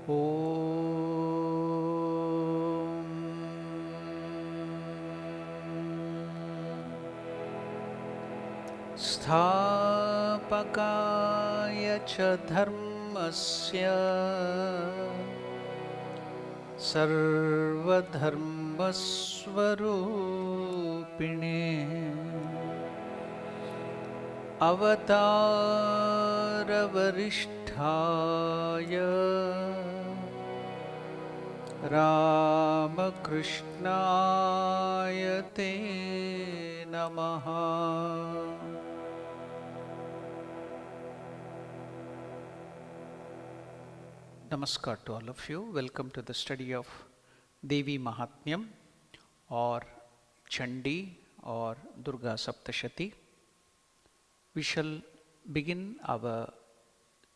Om Sthapakaya cha dharmasya sarvadharmasvarupine avataravarishthaya Ramakrishnaya te namaha. Namaskar to all of you. Welcome to the study of Devi Mahatmyam or Chandi or Durga Saptashati. We shall begin our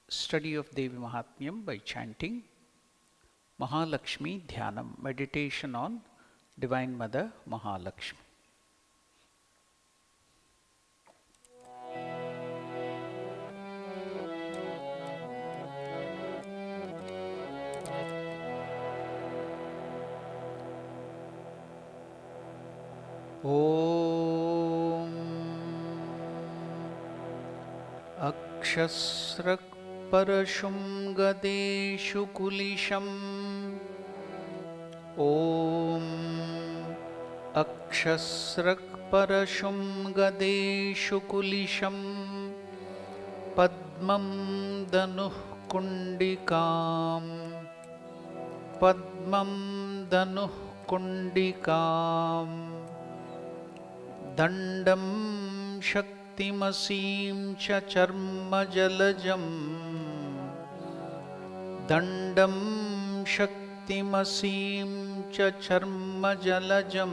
study of Devi Mahatmyam by chanting Mahalakshmi Dhyanam, meditation on Divine Mother Mahalakshmi. Om Akshasrak Parashum Gadeshu Kulisham Om Akshasrak Parashum Gadeshu Kulisham Padmam Danuh Kundikam Padmam Danuh Kundikam Dandam Shaktimasim cha charma jalajam Dandam Shaktimasim cha charma jalajam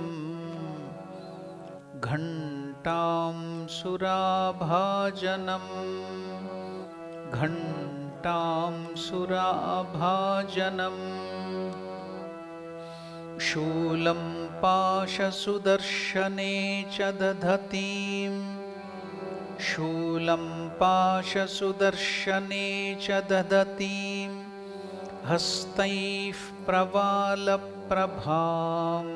Ghantam surabhajanam Ghantam surabhajanam Shulam Pasha Sudarshane cha dadhatim Shulam Pasha Sudarshane cha dadhatim Hastaif Pravala Prabham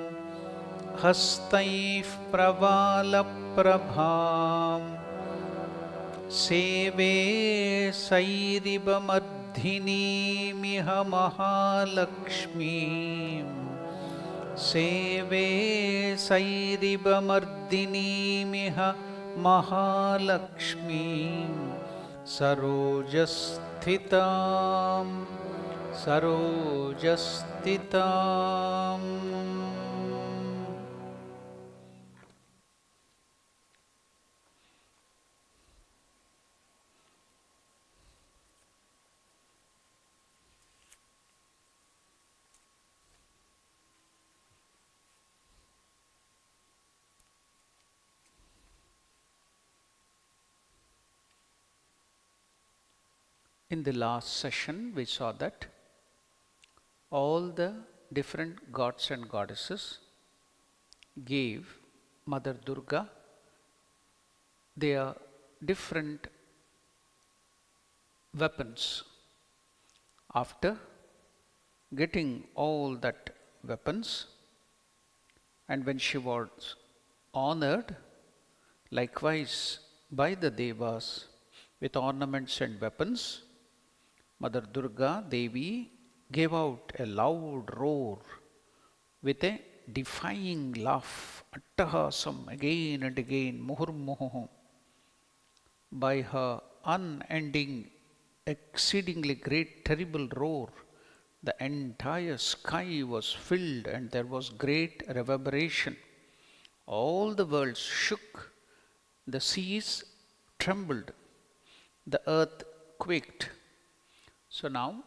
Hastaif Pravala Prabham Seve Sairibamardhini Miha Mahalakshmi Seve Sairibamardhini Miha Mahalakshmi Sarojasthitam Sarojasthitam. In the last session, we saw that all the different gods and goddesses gave Mother Durga their different weapons. After getting all that weapons, and when she was honored likewise by the Devas with ornaments and weapons, Mother Durga Devi gave out a loud roar with a defying laugh, attahasam, again and again, muhurmuhu. By her unending, exceedingly great, terrible roar, the entire sky was filled and there was great reverberation. All the worlds shook, the seas trembled, the earth quaked. So now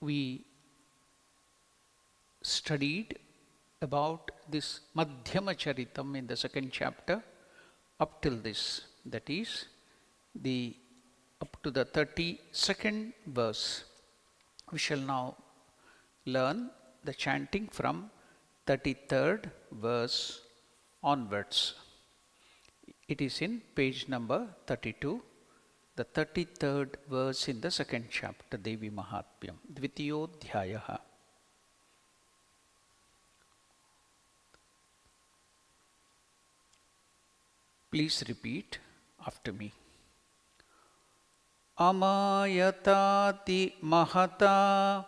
we studied about this Madhyama Charitam in the second chapter up till this, that is up to the 32nd verse. We shall now learn the chanting from 33rd verse onwards. It is in page number 32 the 33rd verse in the second chapter, Devi Mahatmyam, Dvitiyodhyayaha. Please repeat after me. Amayatati mahata,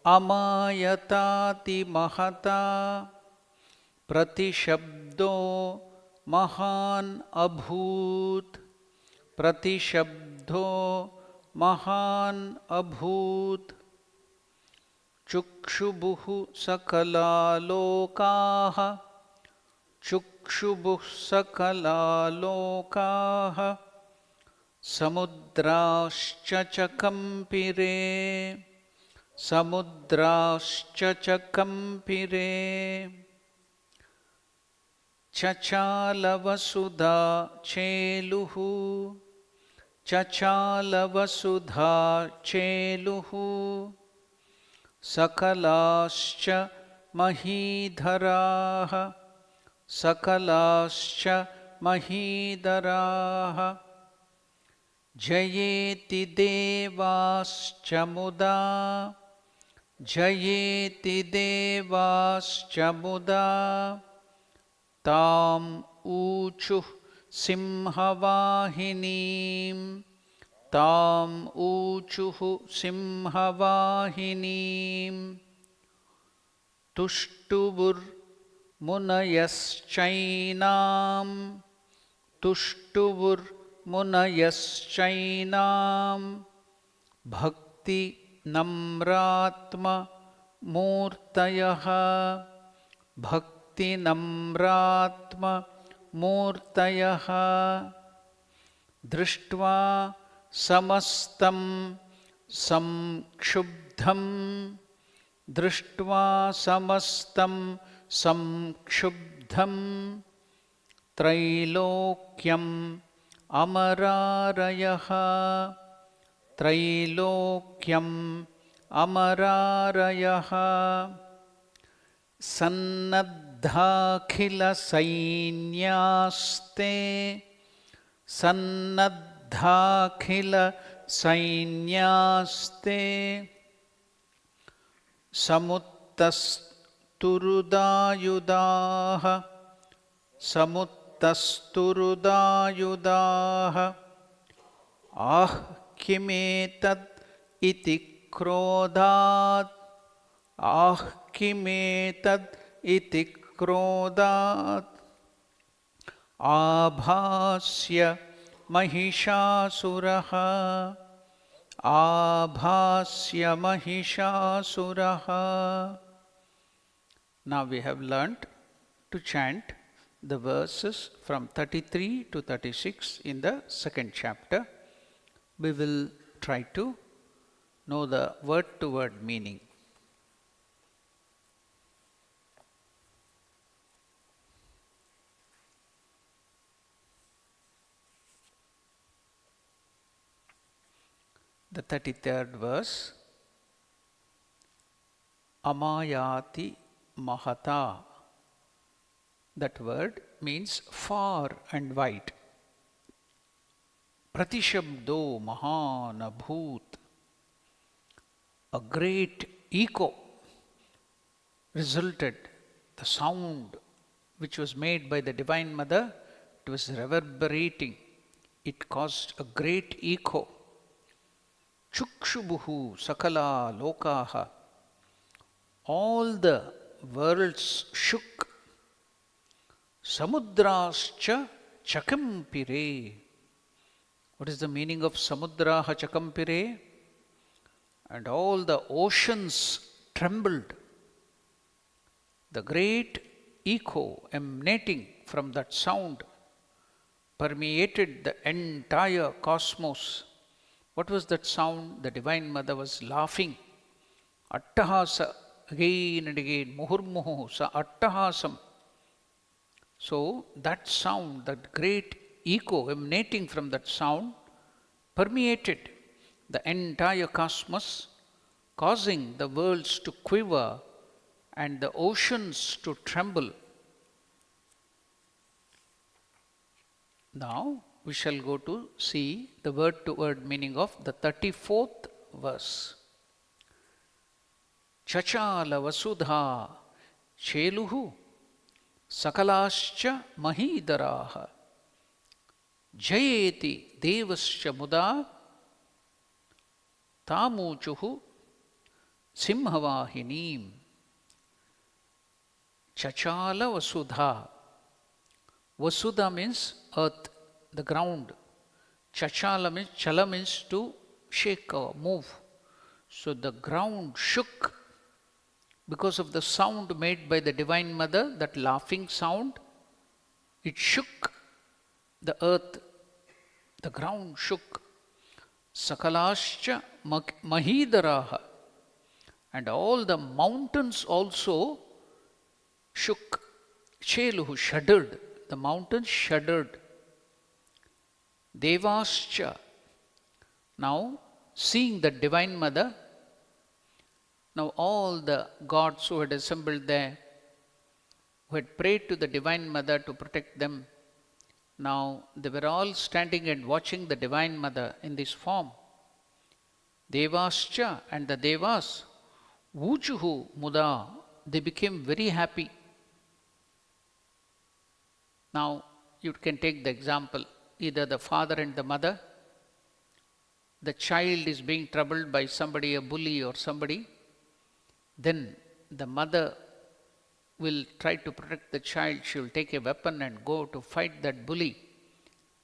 amayatati mahata, pratishabdo mahan abhut, pratishabdo mahan abhut, chukshubuhu sakala lokaha, chukshubuh sakala lokaha, samudrascha chakampire, samudrascha chakampire, chachalavasudha cheluhu, chachalavasudha cheluhu, sakalascha mahidharaha, sakalascha mahidharaha, jayeti devascha muda, jayeti devascha muda, tam uchuh simhavahinim, tam uchuh simhavahinim, tushtubur munayaschainam, tushtubur munayaschainam, bhakti namratma murtayaha, bhakti namratma murtayaha, drishtva samastam samkshubdham, drishtva samastam samkshubdham, trailokyam amararayaha, trailokyam amararayaha, sannadhakhila sainyaste, sannadhakhila sainyaste, samuttasturudayudaha, samuttasturudayudaha, kimetad iti krodhat, kimetad iti krodhat, abhasya mahishasuraha, abhasya mahishasuraha. Now we have learnt to chant the verses from 33 to 36 in the second chapter. We will try to know the word-to-word meaning. The 33rd verse, Amayati Mahata. That word means far and wide. Pratishabdo Mahan Abhut. A great echo resulted, the sound which was made by the Divine Mother, it was reverberating. It caused a great echo. Chukshubuhu sakala lokaha. All the worlds shook. Samudrascha chakampire. What is the meaning of samudraha chakampire? And all the oceans trembled. The great echo emanating from that sound permeated the entire cosmos. What was that sound? The Divine Mother was laughing. Attahasa, again and again, muhurmuhu sa attahasam. So that sound, that great echo emanating from that sound permeated the entire cosmos, causing the worlds to quiver and the oceans to tremble. Now we shall go to see the word-to-word meaning of the 34th verse. Chachala vasudha cheluhu sakalascha mahidaraha jayeti devascha muda tamuchuhu simhavahinim. Chachala vasudha. Vasudha means earth, the ground. Chala means to shake or move. So the ground shook because of the sound made by the Divine Mother, that laughing sound. It shook the earth, the ground shook. Sakalascha mahidaraha. And all the mountains also shook. Cheluhu, shuddered. The mountains shuddered. Devascha. Now, seeing the Divine Mother, now all the gods who had assembled there, who had prayed to the Divine Mother to protect them, now they were all standing and watching the Divine Mother in this form. Devascha, and the Devas, Vuchuhu muda, they became very happy. Now, you can take the example, either the father and the mother, the child is being troubled by somebody, a bully or somebody, then the mother will try to protect the child. She will take a weapon and go to fight that bully.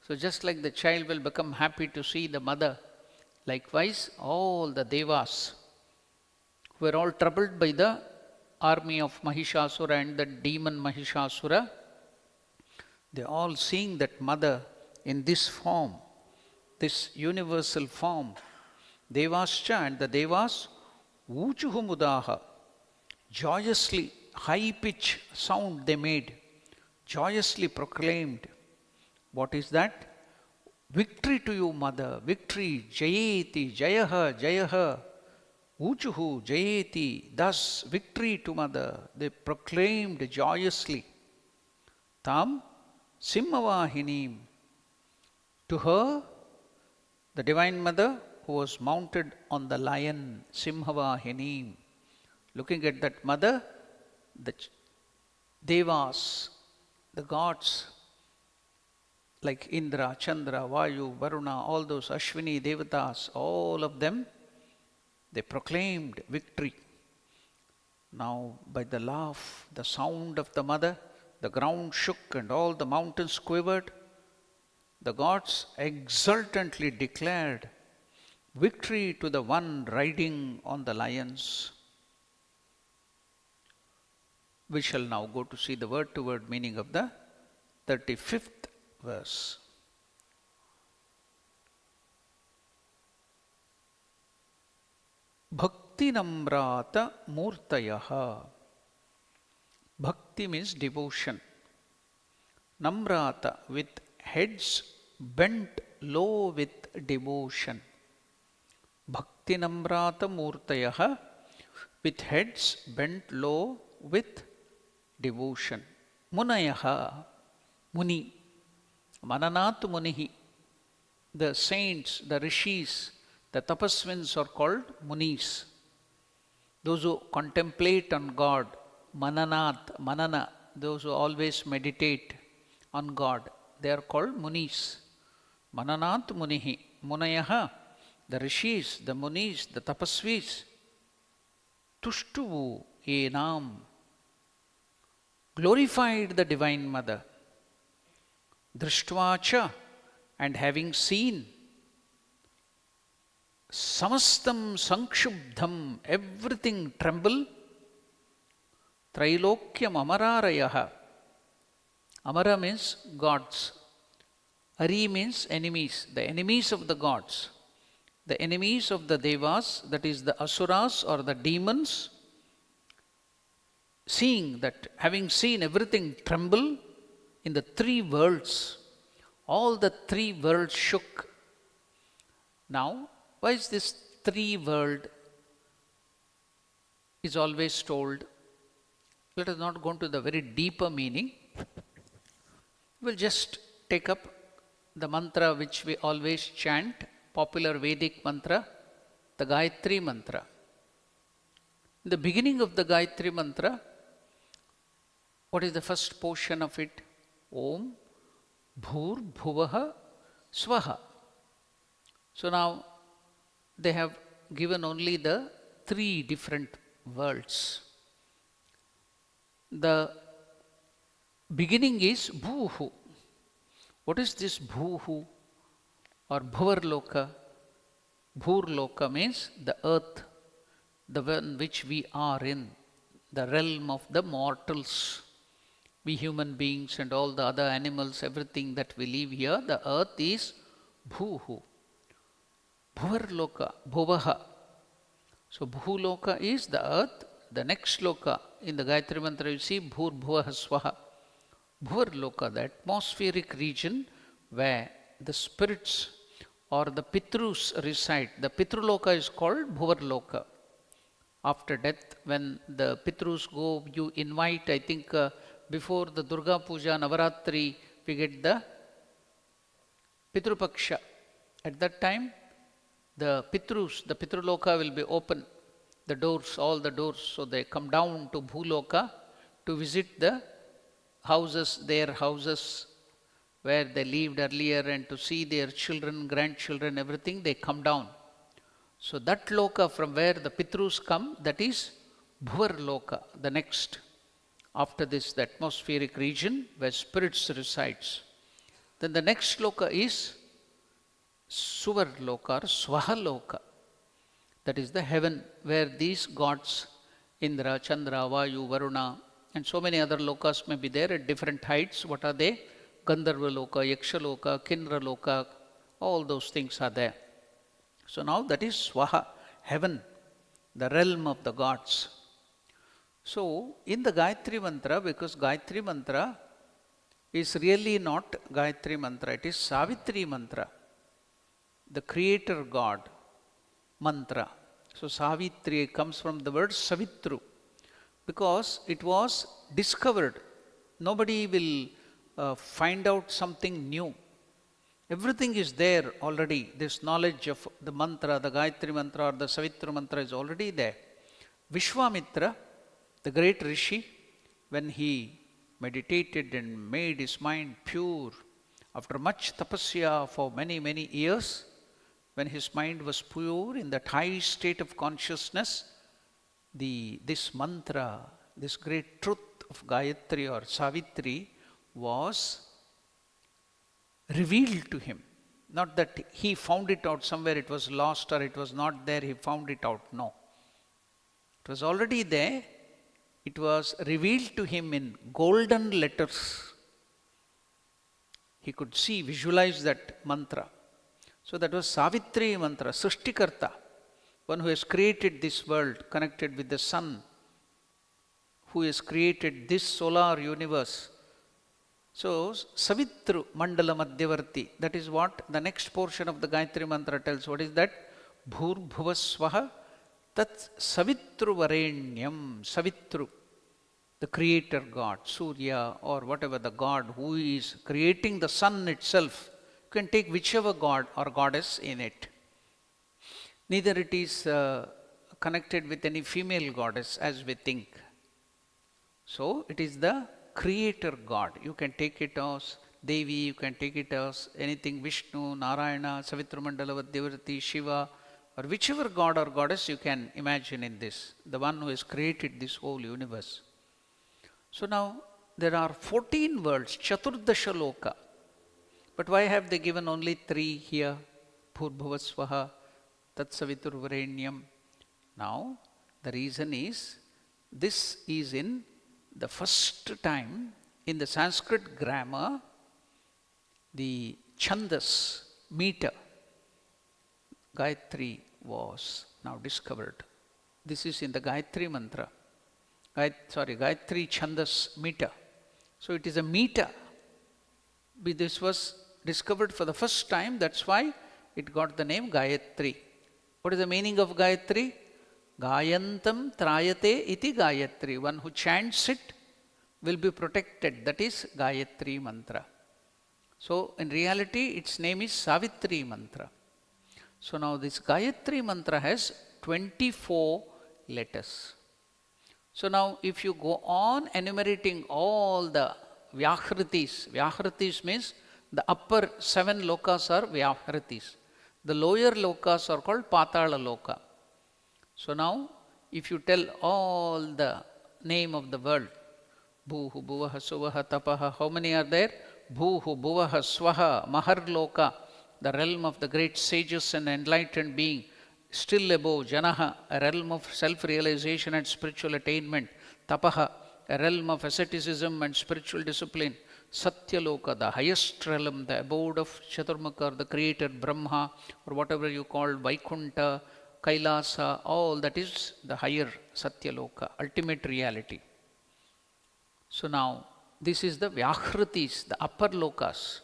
So just like the child will become happy to see the mother, likewise all the Devas who were all troubled by the army of Mahishasura and the demon Mahishasura, they are all seeing that mother in this form, this universal form. Devascha, and the Devas, Vuchuhumudaha, joyously, high pitch sound they made, joyously proclaimed. What is that? Victory to you, mother, victory, Jayeti, Jayaha, Jayaha, Vuchuhu, Jayeti, thus victory to mother. They proclaimed joyously. Tam Simhavahinim. To her, the Divine Mother, who was mounted on the lion, Simhavahinim. Looking at that mother, the Devas, the gods, like Indra, Chandra, Vayu, Varuna, all those Ashwini Devatas, all of them, they proclaimed victory. Now, by the laugh, the sound of the mother, the ground shook and all the mountains quivered. The gods exultantly declared victory to the one riding on the lions. We shall now go to see the word-to-word meaning of the 35th verse. Bhakti namrata murtayaha. Bhakti means devotion. Namrata, with heads bent low with devotion. Bhakti namrata murtayaha, with heads bent low with devotion. Munayaha, Muni. Mananat Munihi. The saints, the rishis, the tapasvins are called Munis. Those who contemplate on God. Manana, those who always meditate on God, they are called Munis. Mananat Munihi, Munayaha, the rishis, the Munis, the tapasvis. Tushtuvu enam, glorified the Divine Mother. Drishtvacha, and having seen. Samastam sankshubdham, everything tremble. Trilokyam amararayaha. Amara means gods. Ari means enemies, the enemies of the gods. The enemies of the Devas, that is the Asuras or the demons, seeing that, having seen everything tremble in the three worlds, all the three worlds shook. Now, why is this three world is always told? Let us not go into the very deeper meaning. We'll just take up the mantra which we always chant, popular Vedic mantra, the Gayatri mantra. In the beginning of the Gayatri mantra, what is the first portion of it? Om Bhur Bhuvaha Swaha. So now they have given only the 3 different worlds. The beginning is Bhuhu. What is this Bhuhu or Bhuvarloka? Bhurloka means the earth, the one which we are in, the realm of the mortals. We human beings and all the other animals, everything that we live here, the earth is Bhuhu. Bhuvarloka, Bhuvaha. So Bhuloka is the earth. The next loka in the Gayatri mantra you see Bhur Bhuvaha Swaha. Bhuvarloka, the atmospheric region where the spirits or the Pitrus reside. The Pitruloka is called Bhuvarloka. After death, when the Pitrus go, you invite, I think before the Durga Puja, Navaratri, we get the Pitrupaksha. At that time, the Pitrus, the Pitruloka will be open, the doors, all the doors. So they come down to Bhuloka to visit the houses, their houses where they lived earlier, and to see their children, grandchildren, everything, they come down. So that loka from where the Pitrus come, that is Bhuvarloka, the next. After this, the atmospheric region where spirits resides. Then the next loka is Suvarloka or Swahaloka. That is the heaven where these gods, Indra, Chandra, Vayu, Varuna, and so many other lokas may be there at different heights. What are they? Gandharva Loka, Yaksha Loka, Kindra Loka, all those things are there. So now that is Swaha, heaven, the realm of the gods. So in the Gayatri mantra, because Gayatri mantra is really not Gayatri mantra, it is Savitri mantra, the creator God mantra. So Savitri comes from the word Savitru, because it was discovered. Nobody will find out something new. Everything is there already. This knowledge of the mantra, the Gayatri mantra or the Savitri mantra is already there. Vishwamitra, the great Rishi, when he meditated and made his mind pure, after much tapasya for many, many years, when his mind was pure in that high state of consciousness, this mantra, this great truth of Gayatri or Savitri was revealed to him. Not that he found it out somewhere, it was lost or it was not there, he found it out. No. It was already there. It was revealed to him in golden letters. He could see, visualize that mantra. So that was Savitri mantra, Srishtikarta, one who has created this world connected with the sun, who has created this solar universe. So Savitru Mandala Madhyavarti, that is what the next portion of the Gayatri mantra tells. What is that? Bhur Bhuvaswaha Tat Savitru Varenyam. Savitru, the creator God, Surya or whatever the God who is creating the sun itself. You can take whichever god or goddess in it. Neither it is connected with any female goddess as we think. So it is the creator God. You can take it as Devi, you can take it as anything, Vishnu, Narayana, Savitru Mandala Madhyavarti, Shiva, or whichever god or goddess you can imagine in this, the one who has created this whole universe. So now there are 14 worlds, Chaturdasha Loka. But why have they given only 3 here? Bhurbhuvasvaha, Tatsavitur Varenyam. Now the reason is, this is in the first time in the Sanskrit grammar, the Chandas, meter, Gayatri was now discovered. This is in the Gayatri mantra. Gayatri Chandas meter. So it is a meter. This was discovered for the first time. That's why it got the name Gayatri. What is the meaning of Gayatri? Gayantam trayate iti Gayatri. One who chants it will be protected. That is Gayatri mantra. So in reality, its name is Savitri mantra. So now this Gayatri mantra has 24 letters. So now if you go on enumerating all the Vyahritis means the upper 7 lokas are Vyahritis. The lower lokas are called Patala loka. So now if you tell all the name of the world, Bhuhu, Bhuvaha, Suvaha, Tapaha, how many are there? Bhuhu, Bhuvaha, Swaha, Maharloka, the realm of the great sages and enlightened being, still above Janaha, a realm of self-realization and spiritual attainment, Tapaha, a realm of asceticism and spiritual discipline, Satyaloka, the highest realm, the abode of Chaturmukha, the creator Brahma, or whatever you call Vaikunta, Kailasa, all that is the higher Satyaloka, ultimate reality. So now, this is the Vyahritis, the upper lokas.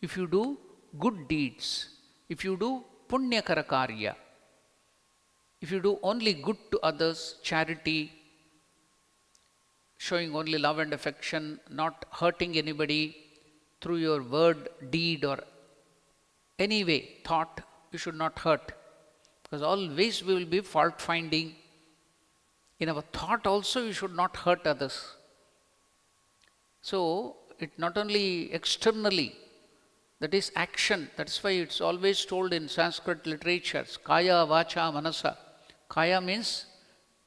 If you do good deeds, if you do Punyakara Karya, if you do only good to others, charity, showing only love and affection, not hurting anybody through your word, deed, or any way, thought, you should not hurt. Because always we will be fault finding. In our thought also, you should not hurt others. So, it not only externally, that is action. That's why it's always told in Sanskrit literatures, Kaya, Vacha, Manasa. Kaya means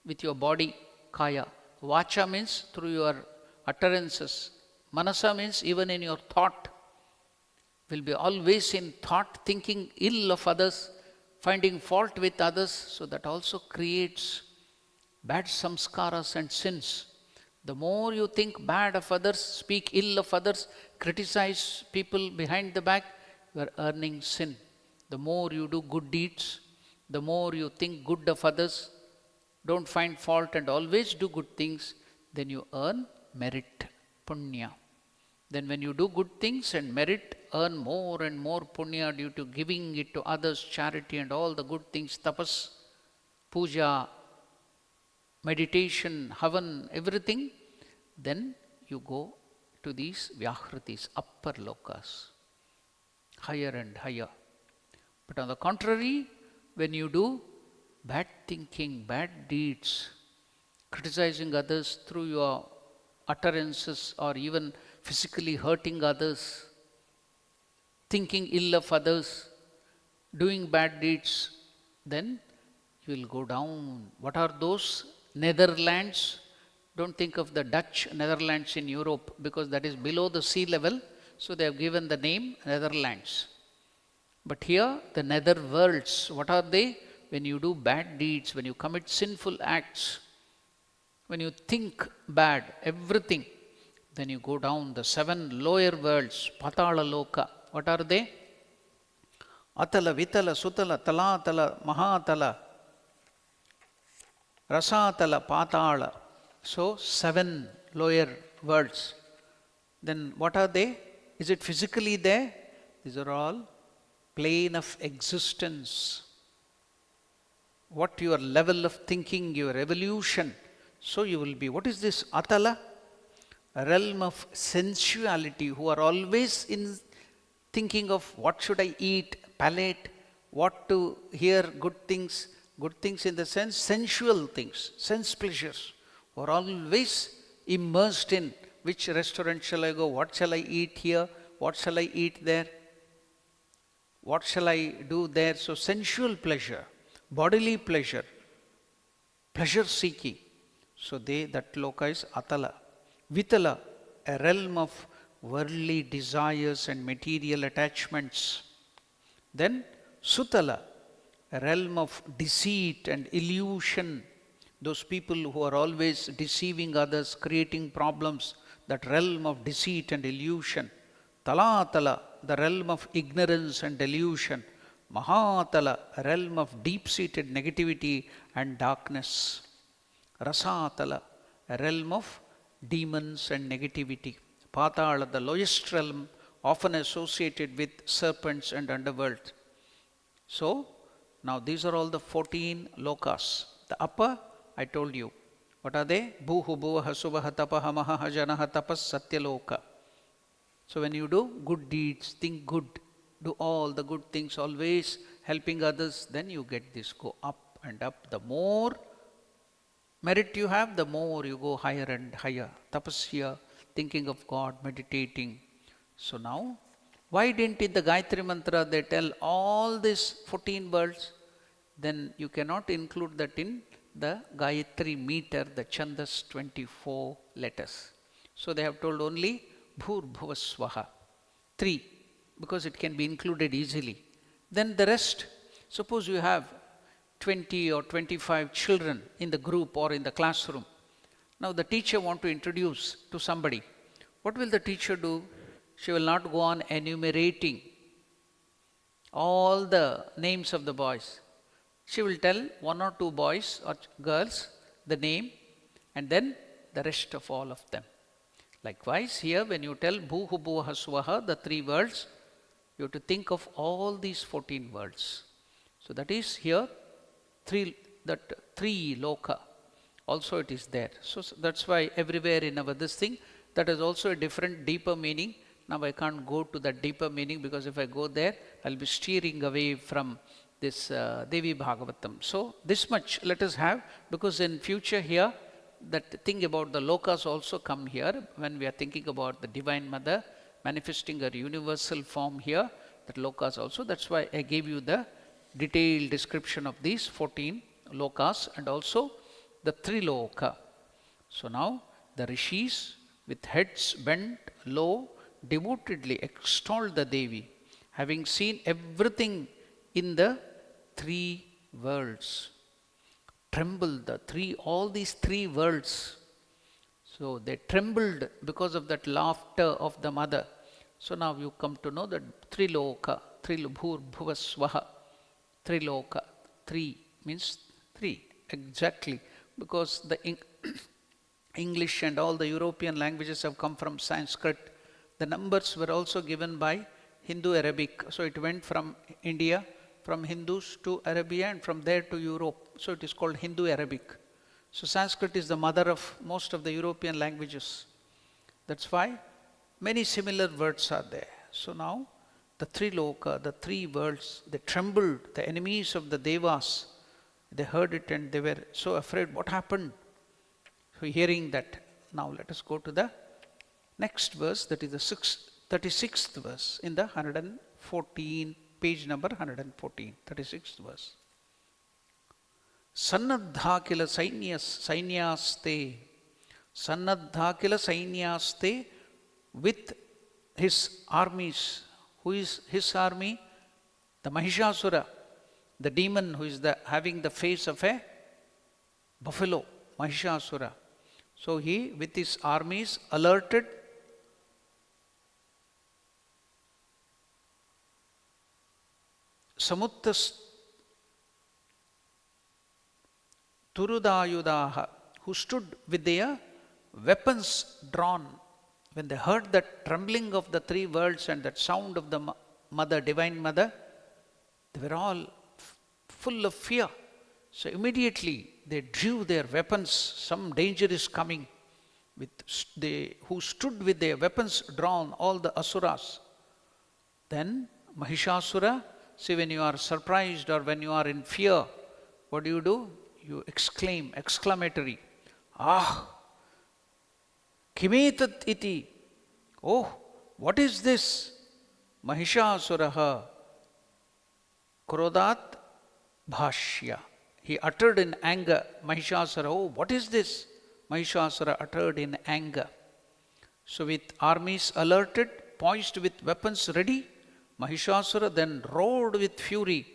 with your body, Kaya. Vacha means through your utterances. Manasa means even in your thought. Will be always in thought, thinking ill of others, finding fault with others. So that also creates bad samskaras and sins. The more you think bad of others, speak ill of others, criticize people behind the back, you are earning sin. The more you do good deeds, the more you think good of others, don't find fault and always do good things, then you earn merit, punya. Then when you do good things and merit, earn more and more punya due to giving it to others, charity and all the good things, tapas, puja, meditation, havan, everything, then you go to these Vyahritis, upper lokas, higher and higher. But on the contrary, when you do bad thinking, bad deeds, criticizing others through your utterances or even physically hurting others, thinking ill of others, doing bad deeds, then you will go down. What are those? Netherlands. Don't think of the Dutch Netherlands in Europe, because that is below the sea level. So they have given the name Netherlands. But here the nether worlds, what are they? When you do bad deeds, when you commit sinful acts, when you think bad, everything, then you go down the 7 lower worlds, Patala Loka. What are they? Atala, Vitala, Sutala, Talatala, Mahatala, Rasatala, Patala. So 7 lower worlds. Then what are they? Is it physically there? These are all plane of existence. What your level of thinking, your evolution. So you will be, what is this Atala? A realm of sensuality, who are always in thinking of what should I eat, palate, what to hear, good things in the sense, sensual things, sense pleasures, who are always immersed in which restaurant shall I go, what shall I eat here, what shall I eat there, what shall I do there. So sensual pleasure, bodily pleasure, pleasure seeking. So that loka is Atala. Vitala, a realm of worldly desires and material attachments. Then Sutala, a realm of deceit and illusion. Those people who are always deceiving others, creating problems, that realm of deceit and illusion. Talatala, the realm of ignorance and delusion. Mahatala, a realm of deep-seated negativity and darkness. Rasatala, a realm of demons and negativity. Patala, the lowest realm, often associated with serpents and underworld. So, now these are all the 14 lokas. The upper, I told you. What are they? Bhuhu, Bhuvaha, Suvaha, Tapaha, Mahaha, Janaha, Tapas, Satyaloka. So when you do good deeds, think good, do all the good things, always helping others, then you get this, go up and up. The more merit you have, the more you go higher and higher. Tapasya, thinking of God, meditating. So now, why didn't in the Gayatri Mantra they tell all these 14 words? Then you cannot include that in the Gayatri meter, the Chandas 24 letters. So they have told only Bhur Bhuva Swaha, 3, because it can be included easily. Then the rest, suppose you have 20 or 25 children in the group or in the classroom. Now the teacher want to introduce to somebody. What will the teacher do? She will not go on enumerating all the names of the boys. She will tell 1 or 2 boys or girls the name and then the rest of all of them. Likewise, here when you tell Bhuhu Bhuvaha Swaha, the 3 words, you have to think of all these 14 words. So that is here 3 loka. Also it is there. So that's why everywhere in our this thing, that is also a different, deeper meaning. Now I can't go to that deeper meaning because if I go there, I'll be steering away from this Devi Bhagavatam. So this much let us have, because in future here, that thing about the lokas also come here when we are thinking about the Divine Mother manifesting her universal form here, that lokas also. That's why I gave you the detailed description of these 14 lokas and also the 3 loka. So now the rishis with heads bent low devotedly extolled the Devi, having seen everything in the 3 worlds. Trembled all these 3 worlds. So they trembled because of that laughter of the mother. So now you come to know that 3 loka, 3 bhur bhuva swaha, 3 loka, 3 means 3 exactly, because the English and all the European languages have come from Sanskrit. The numbers were also given by Hindu Arabic. So it went from India, from Hindus to Arabia, and from there to Europe. So it is called Hindu Arabic. So Sanskrit is the mother of most of the European languages. That's why many similar words are there. So now the 3 loka, the 3 worlds, they trembled. The enemies of the Devas, they heard it and they were so afraid. What happened? So hearing that, now let us go to the next verse, that is the 36th verse in the 114, page number 114, 36th verse. Sannadha kila sainyaste, Sannadha kila sainyaste, with his armies. Who is his army? The Mahishasura, the demon who is having the face of a buffalo, Mahishasura. So he with his armies alerted Samuttas Turudayudaha, who stood with their weapons drawn. When they heard that trembling of the 3 worlds and that sound of the mother, Divine Mother, they were all full of fear. So immediately they drew their weapons. Some danger is coming. Who stood with their weapons drawn, all the asuras. Then Mahishasura, see, when you are surprised or when you are in fear, what do? You exclaim, exclamatory. Ah! Kimetat iti. Oh, what is this? Mahishasuraha Krodat Bhashya. He uttered in anger. Mahishasura, oh, what is this? Mahishasura uttered in anger. So with armies alerted, poised with weapons ready, Mahishasura then roared with fury.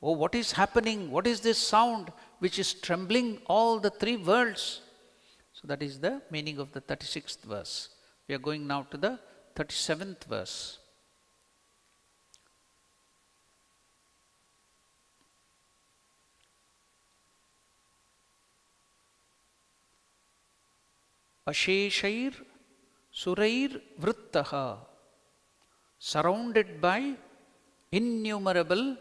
Oh, what is happening? What is this sound which is trembling all the 3 worlds? So that is the meaning of the 36th verse. We are going now to the 37th verse. Asheshair Surair Vrittaha, surrounded by innumerable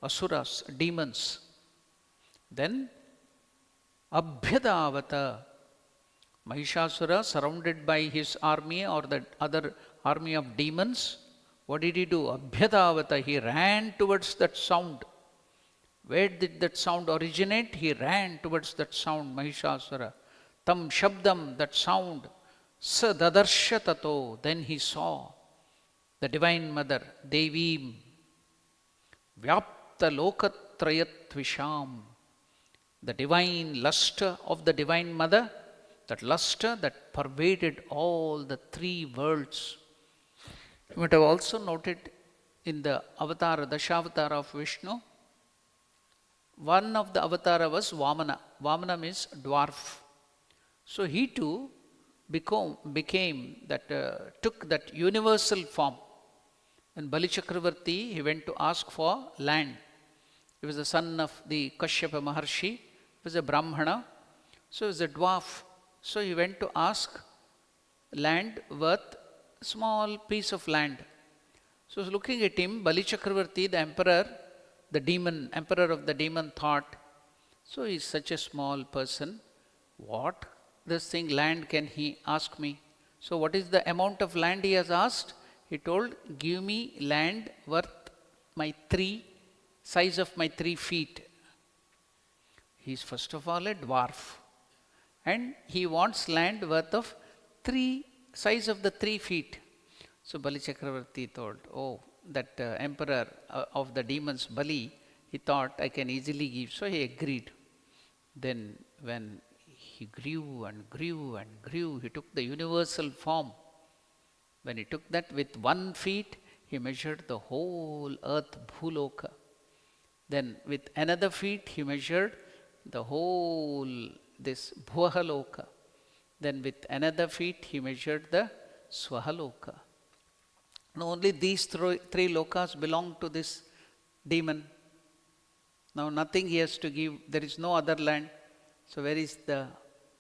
asuras, demons. Then Abhyadavata, Mahishasura, surrounded by his army or the other army of demons, what did he do? Abhyadavata, he ran towards that sound. Where did that sound originate? He ran towards that sound, Mahishasura. Tam Shabdam, that sound. Sa Dadarsha Tato, then he saw the Divine Mother, Devi, Vyapta Lokatrayat Visham, the divine luster of the Divine Mother, that luster that pervaded all the three worlds. You might have also noted in the avatar, Dashavatara of Vishnu, one of the avatara was Vamana. Vamana means dwarf. So he too became that, took that universal form. When Bali Chakravarti, he went to ask for land. He was the son of the Kashyapa Maharshi. He was a Brahmana. So he was a dwarf. So he went to ask land worth a small piece of land. So looking at him, Bali Chakravarti, the emperor, the demon, emperor of the demon, thought, so he is such a small person. What this thing land can he ask me? So what is the amount of land he has asked? He told, give me land worth size of my 3 feet. He is first of all a dwarf. And he wants land worth of size of the 3 feet. So Bali Chakravarti thought, oh, that emperor of the demons, Bali, he thought, I can easily give. So he agreed. Then when he grew and grew and grew, he took the universal form. When he took that with 1 feet, he measured the whole earth, Bhuloka. Then with another feet, he measured the whole, this Bhuahaloka. Then with another feet, he measured the Swahaloka. Now only these three lokas belong to this demon. Now nothing he has to give. There is no other land. So where is the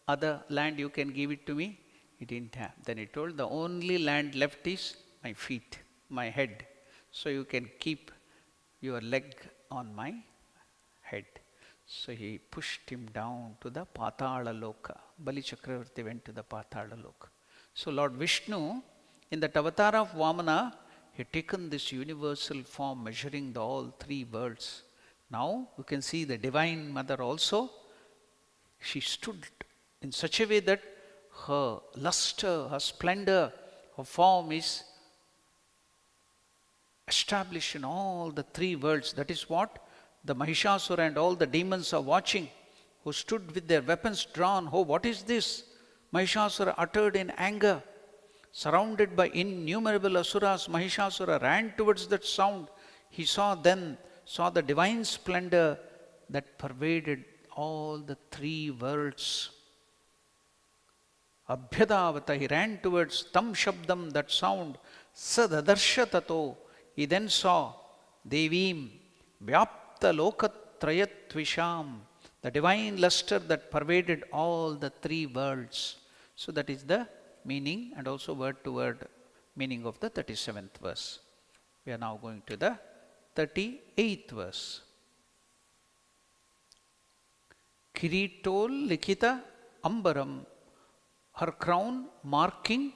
other land you can give it to me? He didn't have. Then he told, the only land left is my feet, my head. So you can keep your leg on my head. So he pushed him down to the Patala Loka. Bali Chakravarti went to the Patala Loka. So Lord Vishnu, in the avatar of Vamana, he had taken this universal form measuring all 3 worlds. Now you can see the Divine Mother also. She stood in such a way that her luster, her splendor, her form is established in all the 3 worlds. That is what the Mahishasura and all the demons are watching, who stood with their weapons drawn. Oh, what is this? Mahishasura uttered in anger. Surrounded by innumerable asuras, Mahishasura ran towards that sound. He saw the divine splendor that pervaded all the 3 worlds. Abhyadavata, he ran towards Tam Shabdam, that sound. Sadadarsha Tato, he then saw Devim, Vyapta Lokatrayat Visham, the divine luster that pervaded all the 3 worlds. So that is the meaning and also word to word meaning of the 37th verse. We are now going to the 38th verse. Kiritol Likita Ambaram, her crown marking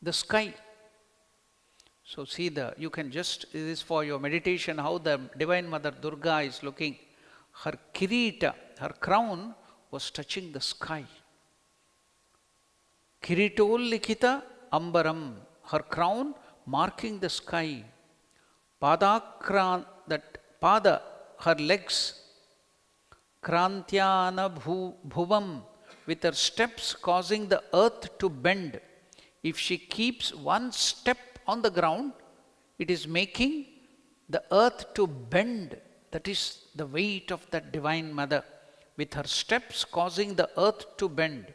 the sky. So see you can just, this is for your meditation, how the Divine Mother Durga is looking. Her kirita, her crown was touching the sky. Kiritol Likita Ambaram, her crown marking the sky. Padakran, that pada, her legs. Krantyana Bhuvam, with her steps causing the earth to bend. If she keeps one step on the ground, it is making the earth to bend. That is the weight of that Divine Mother, with her steps causing the earth to bend.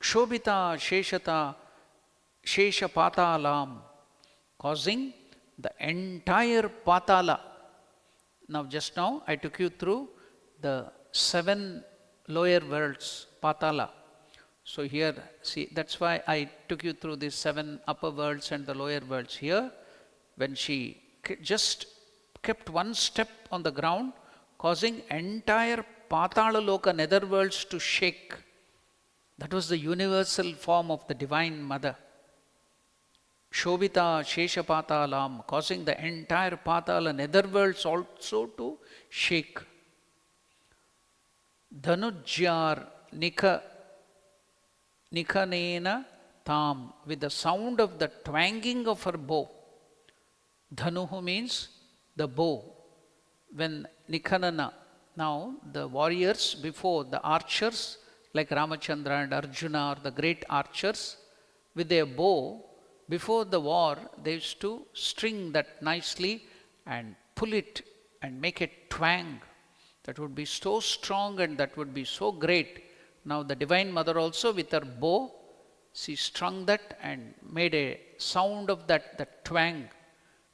Kshobita Sheshata Shesha Patalam, causing the entire Patala. Now just now I took you through the 7 lower worlds, Patala. So here, see, that's why I took you through these 7 upper worlds and the lower worlds. Here, when she just kept one step on the ground, causing entire Patala Loka nether worlds to shake. That was the universal form of the Divine Mother. Shobita Shesha Patalam, causing the entire Patala netherworlds also to shake. Dhanujyar Nikanena Tam, with the sound of the twanging of her bow. Dhanuhu means the bow. When Nikanana, now the warriors before, the archers like Ramachandra and Arjuna, or the great archers, with their bow, before the war, they used to string that nicely and pull it and make it twang. That would be so strong and that would be so great. Now the Divine Mother also with her bow, she strung that and made a sound of that twang.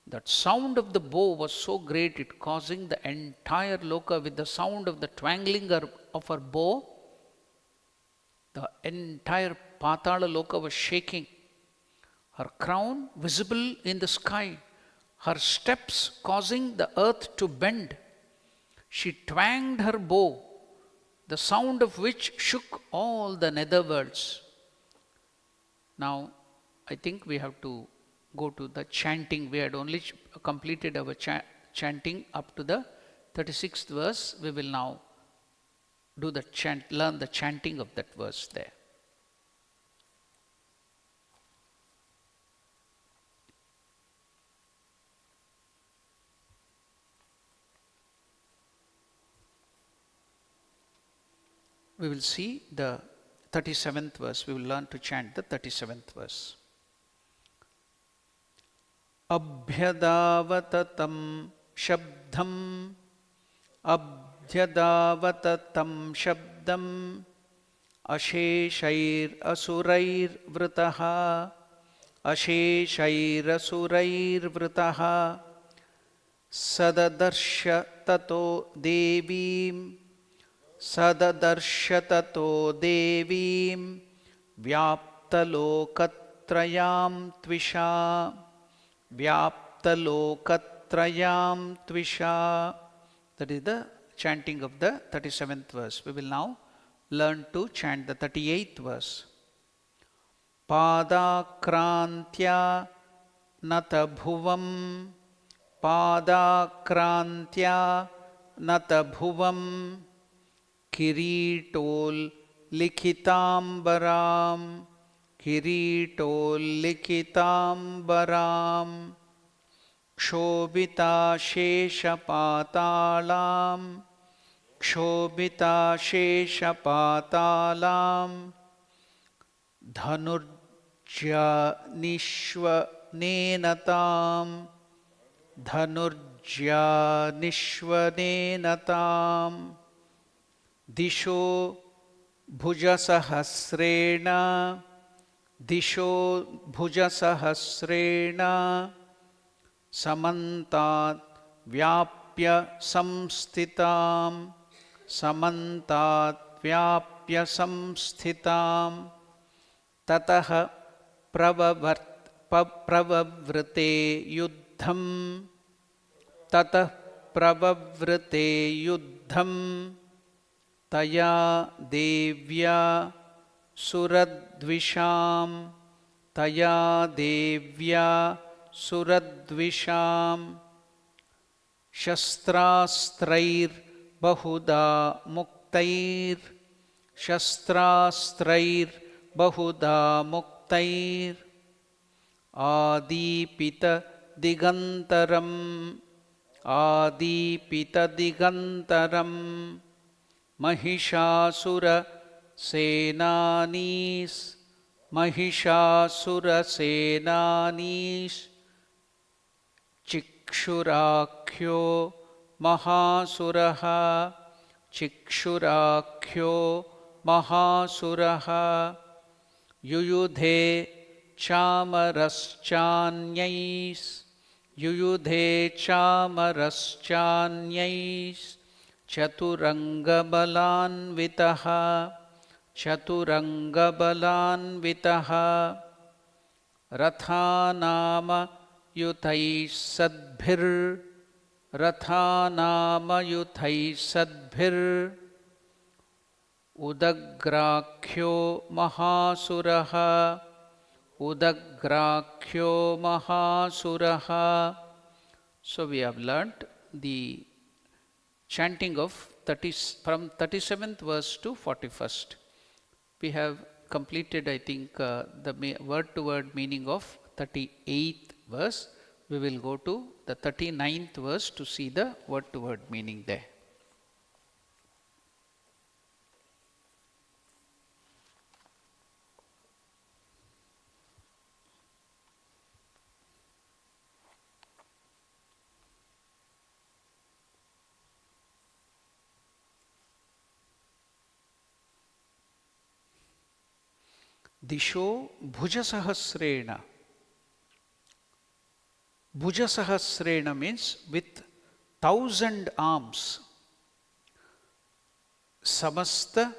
That sound of the bow was so great, it causing the entire loka with the sound of the twangling of her bow. The entire Patala loka was shaking. Her crown visible in the sky. Her steps causing the earth to bend. She twanged her bow, the sound of which shook all the netherworlds. Now, I think we have to go to the chanting. We had only completed our chanting up to the 36th verse. We will now do the learn the chanting of that verse there. We will see the 37th verse. We will learn to chant the 37th verse. Abhyadavatatam shabdham, abhyadavatatam shabdam, asheshair asurair vritaha, asheshair asurair vritaha, sadadarsha tato devim, sadadarsha tato devim, vyaptalokatrayam tvisha, vyaptalokatrayam tvisha. That is the chanting of the 37th verse. We will now learn to chant the 38th verse. Padakrantya natabhuvam, padakrantya natabhuvam, kiritol likhitambaram, kiritol likhitambaram, kshobita sheshapatalam, kshobita sheshapatalam, dhanurjya nishvanenatam, dhanurjya nishvanenatam, disho bhujasahasrena, disho bhujasahasrena, samantat vyapya samsthitam, samantat vyapya samsthitam, tatah pravavrate yuddham, tatah pravavrate yuddham, taya devya suradvisham, taya devya suradvisham, shastrastrair bahuda muktair, shastrastrair bahuda muktair, adipita digantaram, adipita digantaram, mahishasura senanis, mahishasura senanis, chikshurakhyo mahasuraha, chikshurakhyo mahasuraha, yuyudhe chamaraschanyais, yuyudhe chamaraschanyais, chaturangabalaanvitaha, chaturangabalaanvitaha, rathanama yuthai sadbhir, rathanama yuthai sadbhir, Udagrakhyo Mahasuraha. Udagrakhyo Mahasuraha. So we have learnt the chanting of from 37th verse to 41st. We have completed, I think, the word-to-word meaning of 38th verse. We will go to the 39th verse to see the word-to-word meaning there. Disho Bhujasahasrena. Bhujasahasrena means with 1,000 arms. Samastat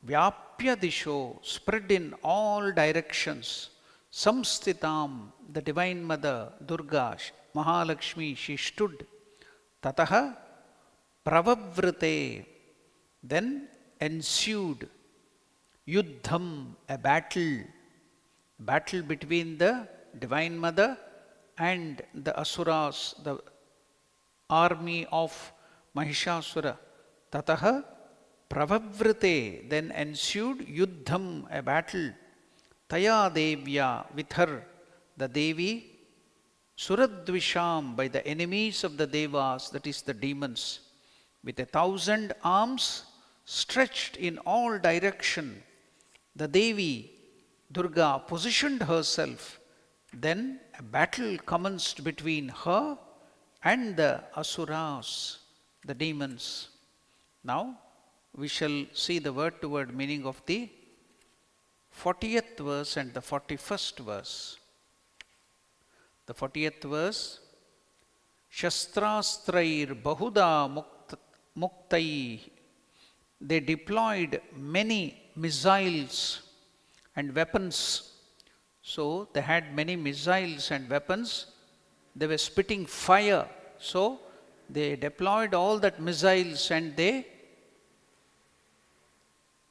Vyapya Disho, spread in all directions. Samstitam, the Divine Mother, Durga, Mahalakshmi, she stood. Tataha Pravavrite, then ensued. Yuddham, a battle between the Divine Mother and the Asuras, the army of Mahishasura. Tataha Pravavrite, then ensued Yuddham, a battle. Taya Devya, with her, the Devi, Suradvisham, by the enemies of the Devas, that is the demons, with 1,000 arms stretched in all direction. The Devi, Durga, positioned herself. Then a battle commenced between her and the Asuras, the demons. Now we shall see the word-to-word meaning of the 40th verse and the 41st verse. The 40th verse, Shastrastrair Bahuda Muktai. They deployed many missiles and weapons. So they had many missiles and weapons. They were spitting fire. So they deployed all that missiles and they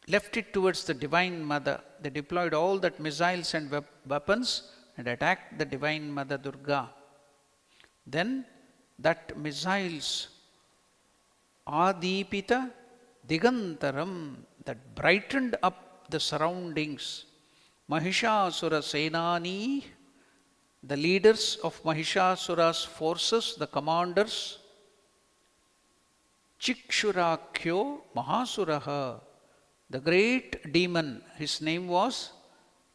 left it towards the Divine Mother. They deployed all that missiles and weapons and attacked the Divine Mother Durga. Then that missiles Adipita Digantaram, that brightened up the surroundings. Mahishasura Senani, the leaders of Mahishasura's forces, the commanders. Chikshurakyo Mahasuraha, the great demon, his name was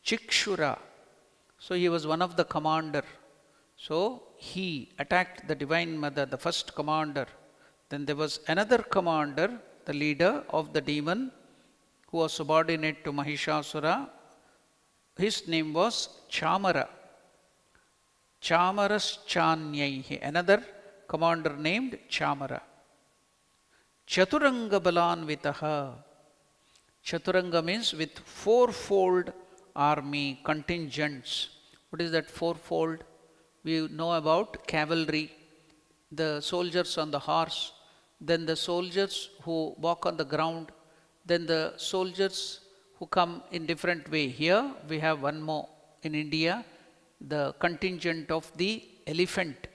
Chikshura. So he was one of the commander. So he attacked the Divine Mother, the first commander. Then there was another commander, the leader of the demon, who was subordinate to Mahishasura. His name was Chamara. Chamaraschanyaihi, another commander named Chamara. Chaturanga Balanvitaha. Chaturanga means with fourfold army contingents. What is that fourfold? We know about cavalry, the soldiers on the horse, then the soldiers who walk on the ground, then the soldiers who come in different way. Here we have one more in India, the contingent of the elephant.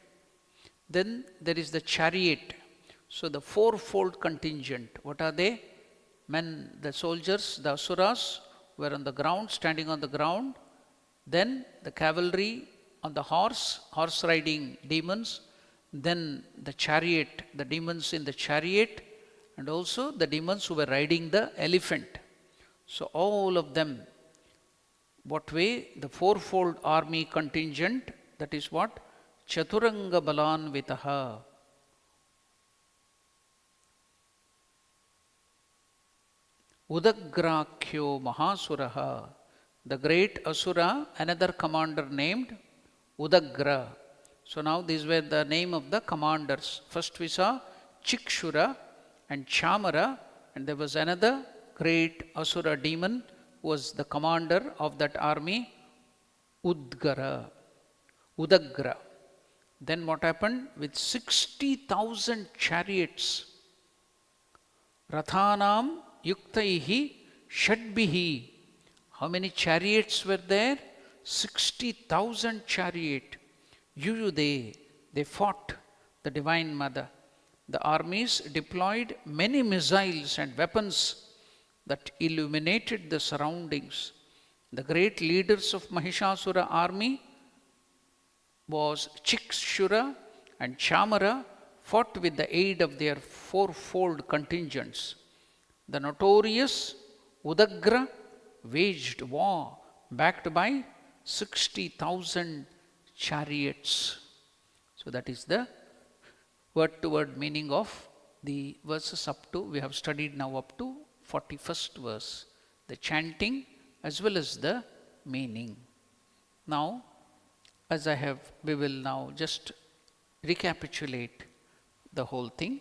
Then there is the chariot. So the fourfold contingent, what are they? Men, the soldiers, the asuras were on the ground, standing on the ground. Then the cavalry on the horse riding demons. Then the chariot, the demons in the chariot, and also the demons who were riding the elephant. So all of them, what way? The fourfold army contingent, that is what? Chaturanga Balanvitaha. Udagrakhyo Mahasuraha, the great Asura, another commander named Udagra. So now these were the name of the commanders. First we saw Chikshura and Chamara, and there was another great Asura demon who was the commander of that army, Udagra. Then what happened? With 60,000 chariots, Rathanam yuktaihi shadbihi. How many chariots were there? 60,000 chariot. Yuyude, they fought the Divine Mother. The armies deployed many missiles and weapons that illuminated the surroundings. The great leaders of Mahishasura army was Chikshura and Chamara fought with the aid of their fourfold contingents. The notorious Udagra waged war backed by 60,000 chariots. So that is the word-to-word meaning of the verses up to, we have studied now up to 41st verse. The chanting as well as the meaning. Now, we will now just recapitulate the whole thing.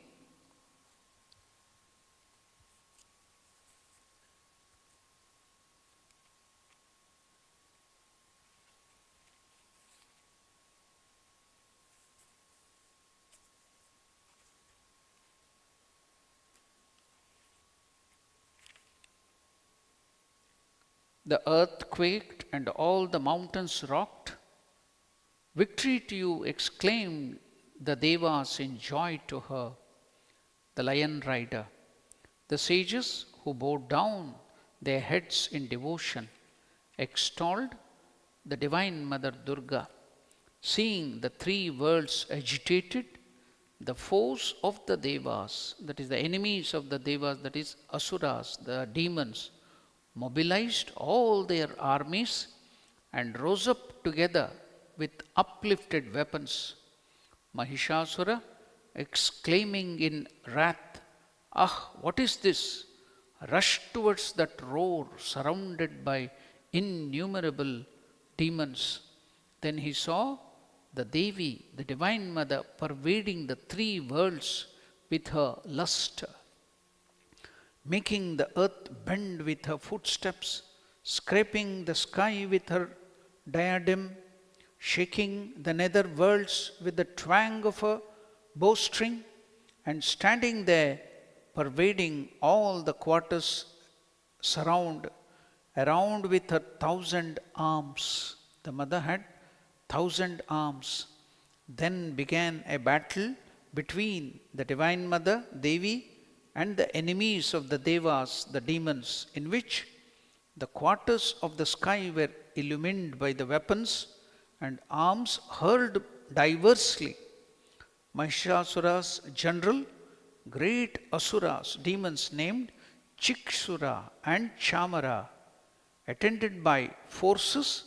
The earth quaked and all the mountains rocked. Victory to you, exclaimed the Devas in joy to her, the lion rider. The sages who bowed down their heads in devotion extolled the Divine Mother Durga. Seeing the three worlds agitated, the foes of the Devas, that is the enemies of the Devas, that is Asuras, the demons, mobilized all their armies and rose up together with uplifted weapons. Mahishasura, exclaiming in wrath, "Ah, what is this?" rushed towards that roar surrounded by innumerable demons. Then he saw the Devi, the Divine Mother, pervading the three worlds with her luster, making the earth bend with her footsteps, scraping the sky with her diadem, shaking the nether worlds with the twang of a bowstring, and standing there, pervading all the quarters around with her 1,000 arms. The mother had 1,000 arms. Then began a battle between the Divine Mother, Devi, and the enemies of the Devas, the demons, in which the quarters of the sky were illumined by the weapons and arms hurled diversely. Mahishasura's general, great Asuras, demons named Chikshura and Chamara, attended by forces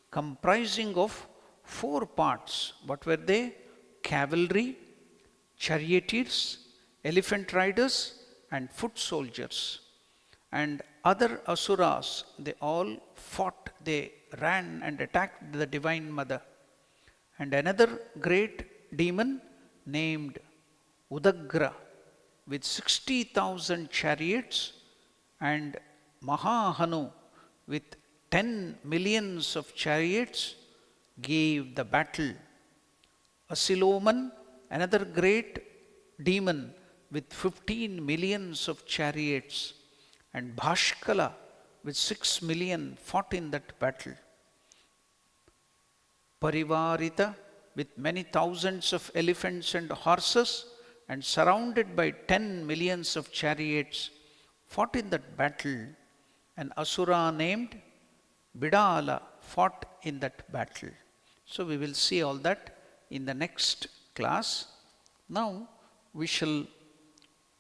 comprising of 4 parts. What were they? Cavalry, charioteers, elephant riders, and foot soldiers. And other Asuras, they all fought, they ran and attacked the Divine Mother. And another great demon named Udagra with 60,000 chariots, and Mahahanu with 10 millions of chariots gave the battle. Asiloman, another great demon with 15 millions of chariots, and Bhashkala with 6 million fought in that battle. Parivarita with many thousands of elephants and horses and surrounded by 10 millions of chariots fought in that battle. An Asura named Bidala fought in that battle. So we will see all that in the next class. Now we shall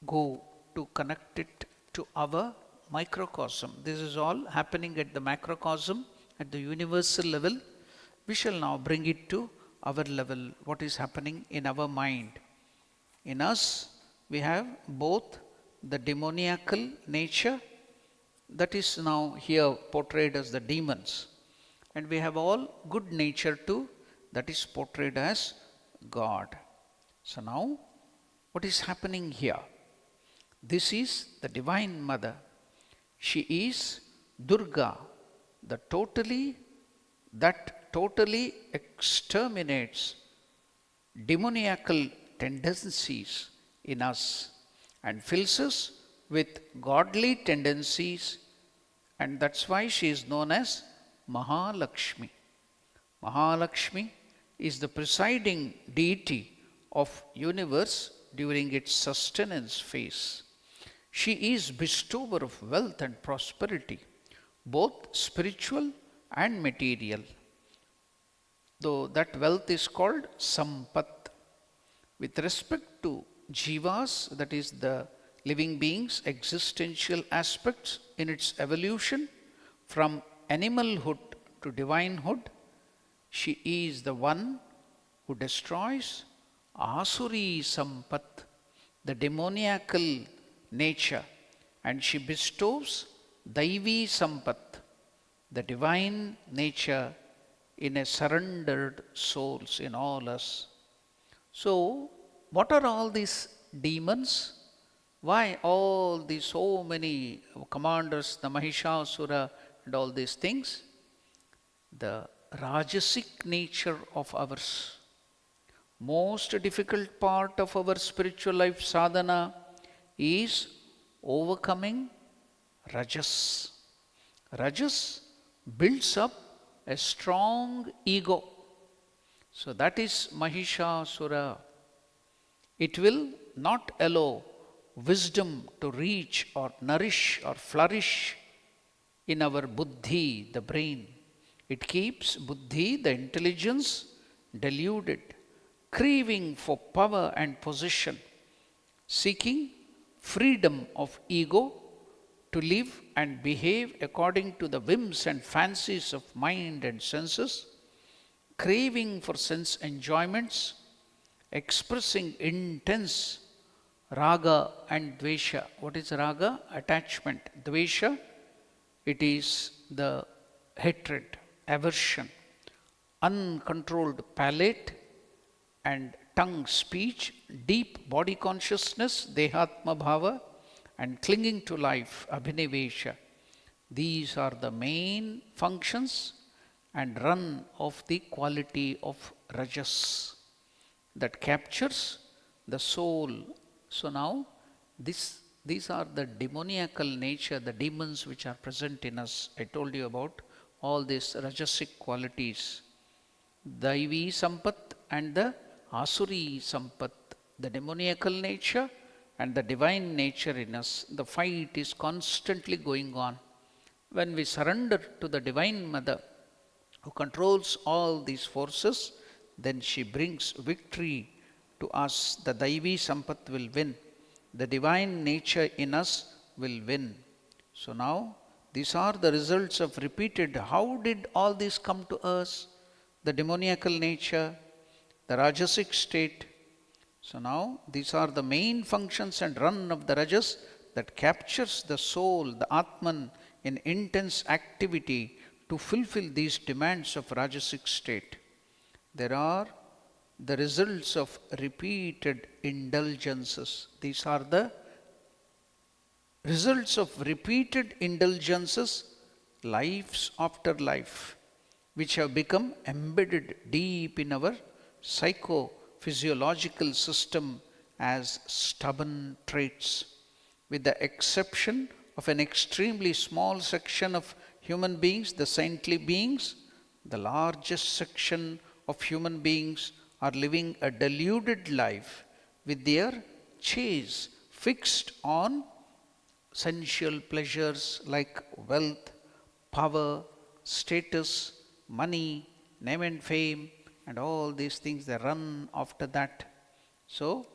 go to connect it to our microcosm. This is all happening at the macrocosm, at the universal level. We shall now bring it to our level, what is happening in our mind. In us, we have both the demoniacal nature, that is now here portrayed as the demons, and we have all good nature too, that is portrayed as God. So now, what is happening here? This is the Divine Mother. She is Durga, that totally exterminates demoniacal tendencies in us and fills us with godly tendencies, and that's why she is known as Mahalakshmi. Mahalakshmi is the presiding deity of universe during its sustenance phase. She is bestower of wealth and prosperity, both spiritual and material, though that wealth is called Sampat. With respect to jivas, that is the living beings' existential aspects in its evolution from animalhood to divinehood, she is the one who destroys Asuri Sampat, the demoniacal nature, and she bestows Daivi Sampat, the divine nature, in a surrendered souls in all us. So, what are all these demons? Why all these so many commanders, the Mahishasura and all these things? The Rajasic nature of ours. Most difficult part of our spiritual life sadhana is overcoming Rajas. Rajas builds up a strong ego. So that is Mahishasura. It will not allow wisdom to reach or nourish or flourish in our buddhi, the brain. It keeps buddhi, the intelligence, deluded, craving for power and position, seeking freedom of ego to live and behave according to the whims and fancies of mind and senses, craving for sense enjoyments, expressing intense raga and dvesha. What is raga? Attachment. Dvesha, it is the hatred, aversion, uncontrolled palate and tongue speech, deep body consciousness, dehatma bhava, and clinging to life, abhinivesha. These are the main functions and run of the quality of rajas that captures the soul. So now these are the demoniacal nature, the demons which are present in us. I told you about all these rajasic qualities. Daivi Sampat and the Asuri Sampat, the demoniacal nature and the divine nature in us. The fight is constantly going on. When we surrender to the Divine Mother who controls all these forces, then she brings victory to us. The Daivi Sampat will win. The divine nature in us will win. So now, these are the results of repeated. How did all this come to us? The demoniacal nature, the Rajasic state. So now, these are the main functions and run of the Rajas that captures the soul, the Atman, in intense activity to fulfill these demands of Rajasic state. There are the results of repeated indulgences. These are the results of repeated indulgences, lives after life, which have become embedded deep in our psychophysiological system as stubborn traits. With the exception of an extremely small section of human beings, the saintly beings, the largest section of human beings are living a deluded life with their chase fixed on sensual pleasures like wealth, power, status, money, name and fame, and all these things. They run after that. So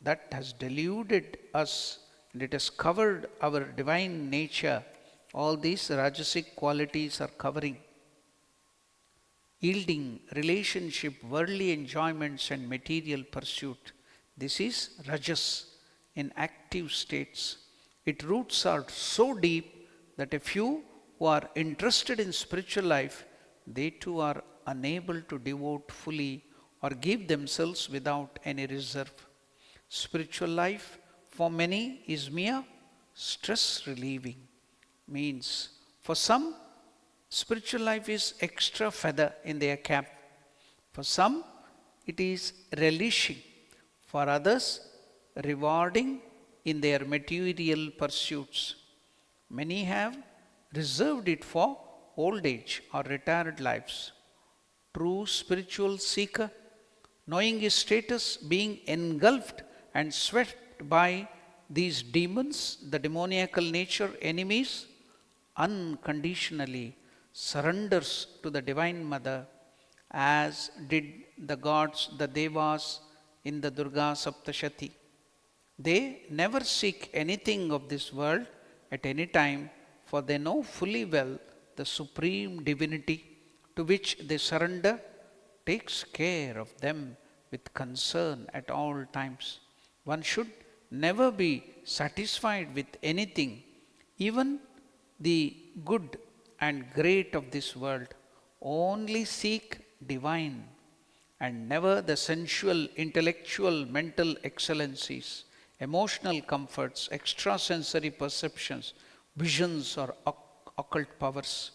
that has deluded us and it has covered our divine nature. All these Rajasic qualities are covering. Yielding, relationship, worldly enjoyments and material pursuit. This is Rajas in active states. Its roots are so deep that a few who are interested in spiritual life, they too are unable to devote fully or give themselves without any reserve. Spiritual life for many is mere stress relieving. Means for some, spiritual life is extra feather in their cap. For some, it is relishing. For others, rewarding in their material pursuits. Many have reserved it for old age or retired lives. True spiritual seeker, knowing his status, being engulfed and swept by these demons, the demoniacal nature enemies, unconditionally surrenders to the Divine Mother, as did the gods, the Devas in the Durga Saptashati. They never seek anything of this world at any time, for they know fully well the supreme divinity to which they surrender takes care of them with concern at all times. One should never be satisfied with anything, even the good and great of this world. Only seek divine and never the sensual, intellectual, mental excellencies, emotional comforts, extrasensory perceptions, visions, or occult powers.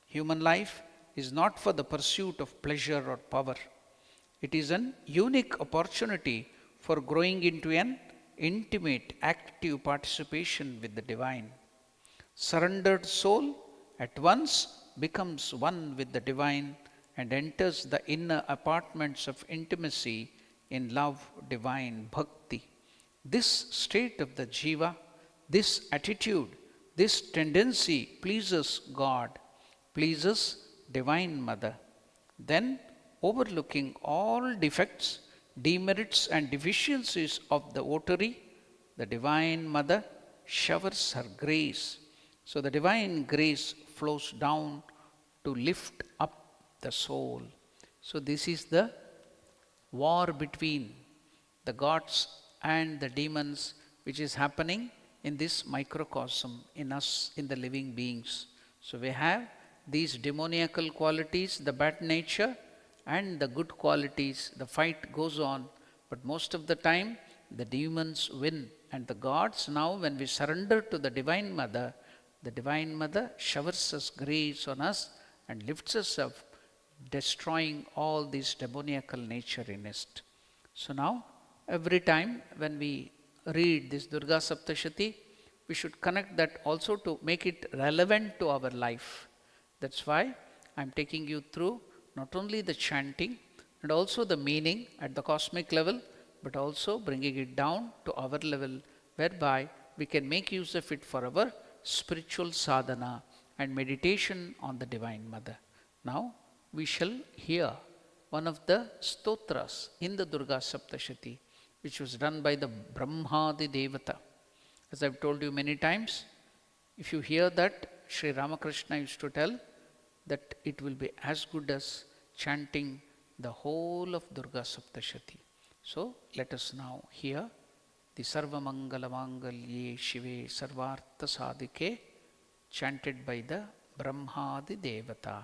Human life is not for the pursuit of pleasure or power. It is an unique opportunity for growing into an intimate, active participation with the divine. Surrendered soul at once becomes one with the divine and enters the inner apartments of intimacy in love, divine bhakti. This state of the jiva, this attitude, this tendency pleases God, pleases Divine Mother. Then, overlooking all defects, demerits, and deficiencies of the votary, the Divine Mother showers her grace. So, the divine grace flows down to lift up the soul. So, this is the war between the gods and the demons which is happening in this microcosm, in us, in the living beings. So, we have these demoniacal qualities, the bad nature, and the good qualities. The fight goes on, but most of the time the demons win. And the gods, now when we surrender to the Divine Mother, the Divine Mother showers us grace on us and lifts us up, destroying all these demoniacal nature in us. So now, every time when we read this Durga Saptashati, we should connect that also to make it relevant to our life. That's why I'm taking you through not only the chanting and also the meaning at the cosmic level, but also bringing it down to our level, whereby we can make use of it for our spiritual sadhana and meditation on the Divine Mother. Now we shall hear one of the stotras in the Durga Saptashati, which was done by the Brahmadi Devata. As I've told you many times, if you hear that, Sri Ramakrishna used to tell that it will be as good as chanting the whole of Durga Saptashati. So let us now hear the Sarva Mangala Mangalye Shive Sarvartha Sadhike, chanted by the Brahmadi Devata.